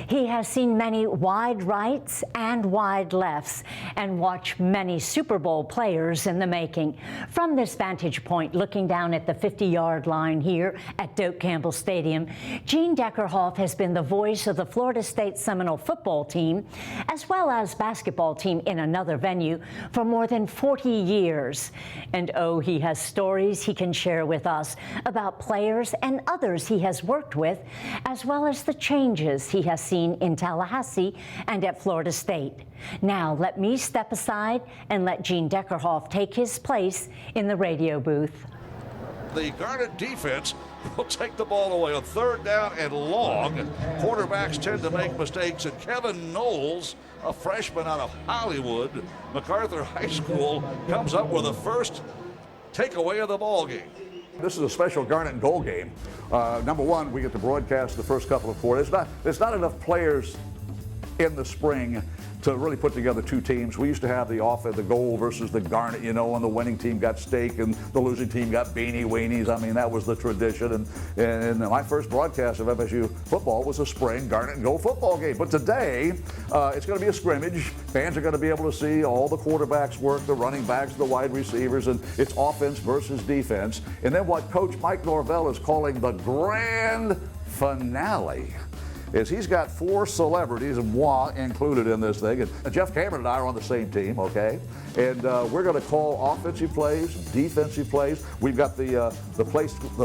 He has seen many wide rights and wide lefts and watched many Super Bowl players in the making. From this vantage point, looking down at the 50-yard line here at Doak Campbell Stadium, Gene Deckerhoff has been the voice of the Florida State Seminole football team, as well as basketball team in another venue, for more than 40 years. And oh, he has stories he can share with us about players and others he has worked with, as well as the changes he has seen in Tallahassee and at Florida State. Now, let me step aside and let Gene Deckerhoff take his place in the radio booth. The Garnet defense will take the ball away on third down and long. Quarterbacks tend to make mistakes, and Kevin Knowles, a freshman out of Hollywood, MacArthur High School, comes up with the first takeaway of the ball game. This is a special Garnet and Goal game. Number one, we get to broadcast the first couple of quarters. There's not enough players in the spring to really put together two teams. We used to have the goal versus the Garnet, you know, and the winning team got steak and the losing team got beanie weenies. I mean, that was the tradition. And my first broadcast of FSU football was a spring Garnet and Goal football game. But today, it's going to be a scrimmage. Fans are going to be able to see all the quarterbacks work, the running backs, the wide receivers, and it's offense versus defense. And then what Coach Mike Norvell is calling the grand finale is he's got four celebrities, and moi included in this thing. And Jeff Cameron and I are on the same team, okay? And we're going to call offensive plays, defensive plays. We've got the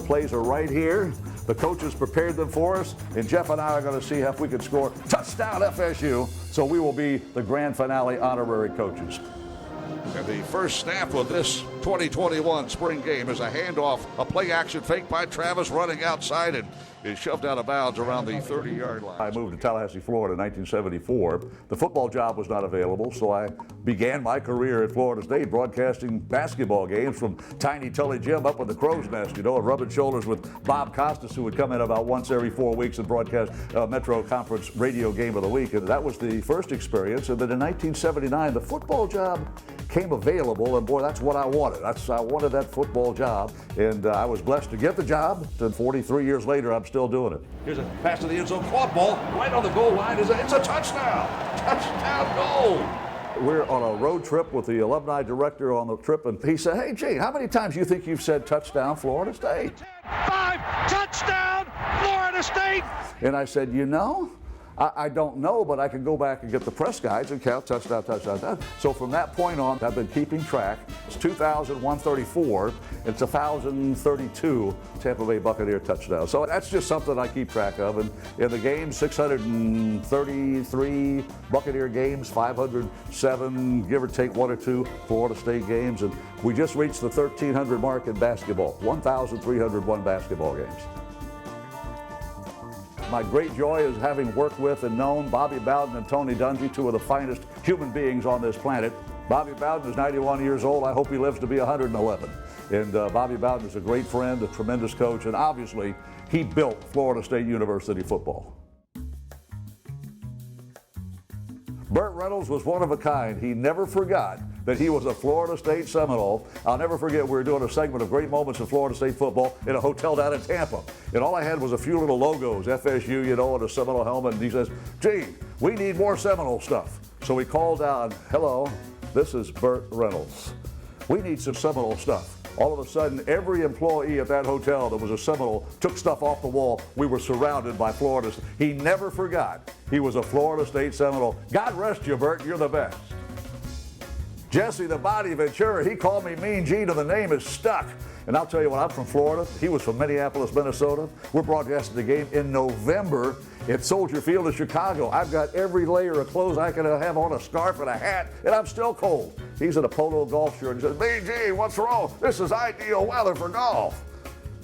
plays are right here. The coaches prepared them for us, and Jeff and I are going to see if we can score touchdown FSU. So we will be the grand finale honorary coaches. And the first snap of this 2021 spring game is a handoff, a play-action fake by Travis running outside and is shoved out of bounds around the 30-yard line. I moved to Tallahassee, Florida in 1974. The football job was not available, so I began my career at Florida State broadcasting basketball games from Tiny Tully Gym up in the Crow's Nest, you know, and rubbing shoulders with Bob Costas, who would come in about once every 4 weeks and broadcast Metro Conference Radio Game of the Week. And that was the first experience. And then in 1979, the football job came available, and boy, that's what I wanted. I wanted that football job, and I was blessed to get the job. And 43 years later, I'm still doing it. Here's a pass to the end zone, caught ball right on the goal line. It's a touchdown! Touchdown goal! We're on a road trip with the alumni director on the trip, and he said, "Hey, Gene, how many times do you think you've said touchdown Florida State?" 5, touchdown Florida State! And I said, you know, I don't know, but I can go back and get the press guides and count touchdown, touchdown, touchdown. So from that point on, I've been keeping track. It's 2,134. It's 1,032 Tampa Bay Buccaneer touchdowns. So that's just something I keep track of. And in the game, 633 Buccaneer games, 507, give or take 1 or 2 Florida State games. And we just reached the 1,300 mark in basketball, 1,301 basketball games. My great joy is having worked with and known Bobby Bowden and Tony Dungy, two of the finest human beings on this planet. Bobby Bowden is 91 years old. I hope he lives to be 111. And Bobby Bowden is a great friend, a tremendous coach, and obviously he built Florida State University football. Burt Reynolds was one of a kind. He never forgot that he was a Florida State Seminole. I'll never forget, we were doing a segment of great moments in Florida State football in a hotel down in Tampa. And all I had was a few little logos, FSU, you know, and a Seminole helmet. And he says, "Gene, we need more Seminole stuff." So we called down, "Hello, this is Burt Reynolds. We need some Seminole stuff." All of a sudden, every employee at that hotel that was a Seminole took stuff off the wall. We were surrounded by Florida. He never forgot he was a Florida State Seminole. God rest you, Burt, you're the best. Jesse the Body Ventura, he called me Mean Gene, and the name is stuck. And I'll tell you what, I'm from Florida. He was from Minneapolis, Minnesota. We're broadcasting the game in November at Soldier Field in Chicago. I've got every layer of clothes I can have on, a scarf and a hat, and I'm still cold. He's in a polo golf shirt and says, "Mean Gene, what's wrong? This is ideal weather for golf."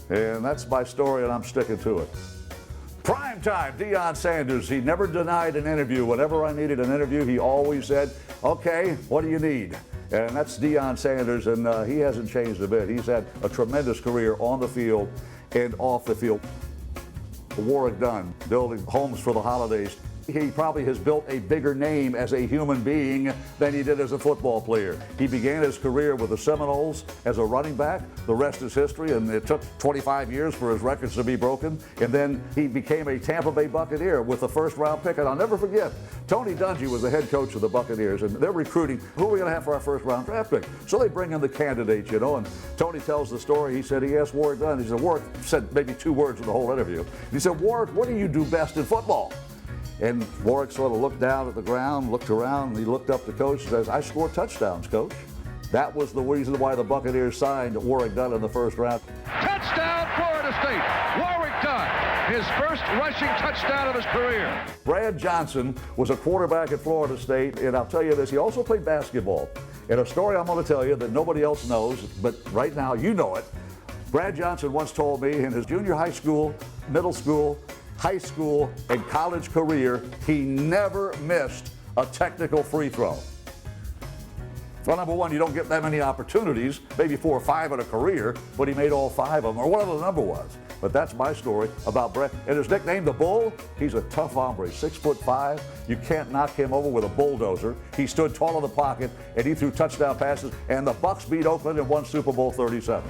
And that's my story, and I'm sticking to it. Prime time, Deion Sanders. He never denied an interview. Whenever I needed an interview, he always said, "Okay, what do you need?" And that's Deion Sanders, and he hasn't changed a bit. He's had a tremendous career on the field and off the field. Warwick Dunn, building homes for the holidays. He probably has built a bigger name as a human being than he did as a football player. He began his career with the Seminoles as a running back. The rest is history, and it took 25 years for his records to be broken. And then he became a Tampa Bay Buccaneer with the first-round pick. And I'll never forget, Tony Dungy was the head coach of the Buccaneers, and they're recruiting, who are we going to have for our first-round draft pick? So they bring in the candidates, you know, and Tony tells the story. He said he asked Warwick Dunn. He said, Warwick said maybe 2 words in the whole interview. And he said, Warwick, what do you do best in football? And Warwick sort of looked down at the ground, looked around, and he looked up to coach and says, I score touchdowns, coach. That was the reason why the Buccaneers signed Warwick Dunn in the first round. Touchdown, Florida State. Warwick Dunn, his first rushing touchdown of his career. Brad Johnson was a quarterback at Florida State, and I'll tell you this, he also played basketball. And a story I'm going to tell you that nobody else knows, but right now you know it. Brad Johnson once told me in his junior high school, middle school, high school, and college career, he never missed a technical free throw. Well, number one, you don't get that many opportunities, maybe 4 or 5 in a career, but he made all 5 of them, or whatever the number was. But that's my story about Brett. And his nickname, the Bull, he's a tough hombre, 6'5". You can't knock him over with a bulldozer. He stood tall in the pocket, and he threw touchdown passes, and the Bucs beat Oakland and won Super Bowl 37.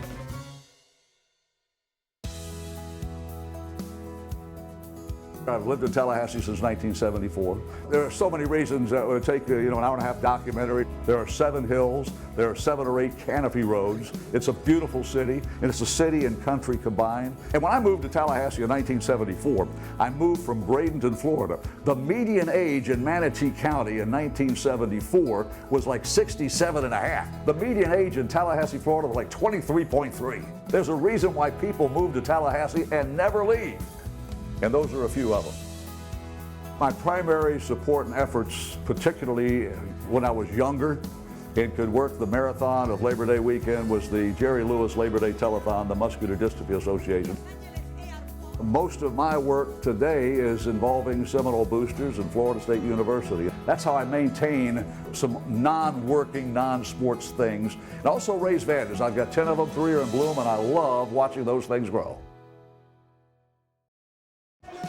I've lived in Tallahassee since 1974. There are so many reasons that it would take an hour and a half documentary. There are 7 hills. There are 7 or 8 canopy roads. It's a beautiful city, and it's a city and country combined. And when I moved to Tallahassee in 1974, I moved from Bradenton, Florida. The median age in Manatee County in 1974 was like 67 and a half. The median age in Tallahassee, Florida was like 23.3. There's a reason why people move to Tallahassee and never leave. And those are a few of them. My primary support and efforts, particularly when I was younger and could work the marathon of Labor Day weekend, was the Jerry Lewis Labor Day Telethon, the Muscular Dystrophy Association. Most of my work today is involving Seminole boosters and Florida State University. That's how I maintain some non-working, non-sports things. And also raise Vanders. I've got 10 of them, 3 are in bloom, and I love watching those things grow.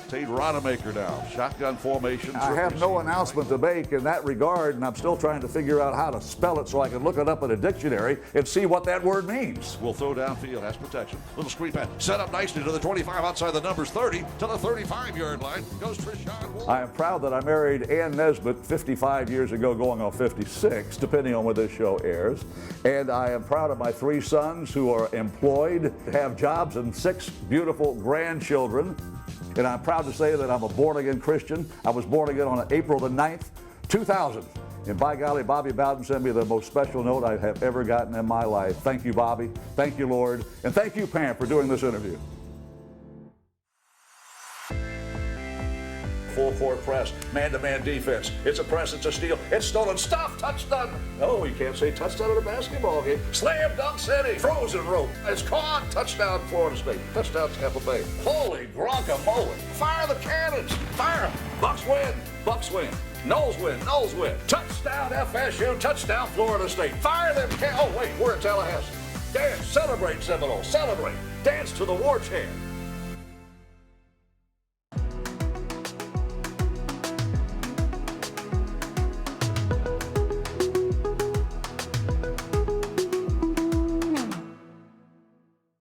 Tate Rodemaker now, shotgun formation. I have no announcement to make in that regard, and I'm still trying to figure out how to spell it so I can look it up in a dictionary and see what that word means. Will throw downfield, has protection. Little screen pass, set up nicely to the 25 outside the numbers 30 to the 35-yard line. Goes Trishawn Ward. I am proud that I married Ann Nesbitt 55 years ago, going on 56, depending on when this show airs. And I am proud of my 3 sons who are employed, have jobs, and 6 beautiful grandchildren. And I'm proud to say that I'm a born-again Christian. I was born again on April the 9th, 2000. And by golly, Bobby Bowden sent me the most special note I have ever gotten in my life. Thank you, Bobby. Thank you, Lord. And thank you, Pam, for doing this interview. Full court press, man-to-man defense. It's a press, it's a steal, it's stolen, stop, touchdown. No, you can't say touchdown in a basketball game. Slam dunk city, frozen rope. It's caught, touchdown Florida State, touchdown Tampa Bay. Holy guacamole, fire the cannons, fire them. Bucks win, Bucks win. Noles win, Noles win. Touchdown FSU, touchdown Florida State. Fire them, oh wait, we're in Tallahassee. Dance, celebrate Seminoles, celebrate. Dance to the war chant.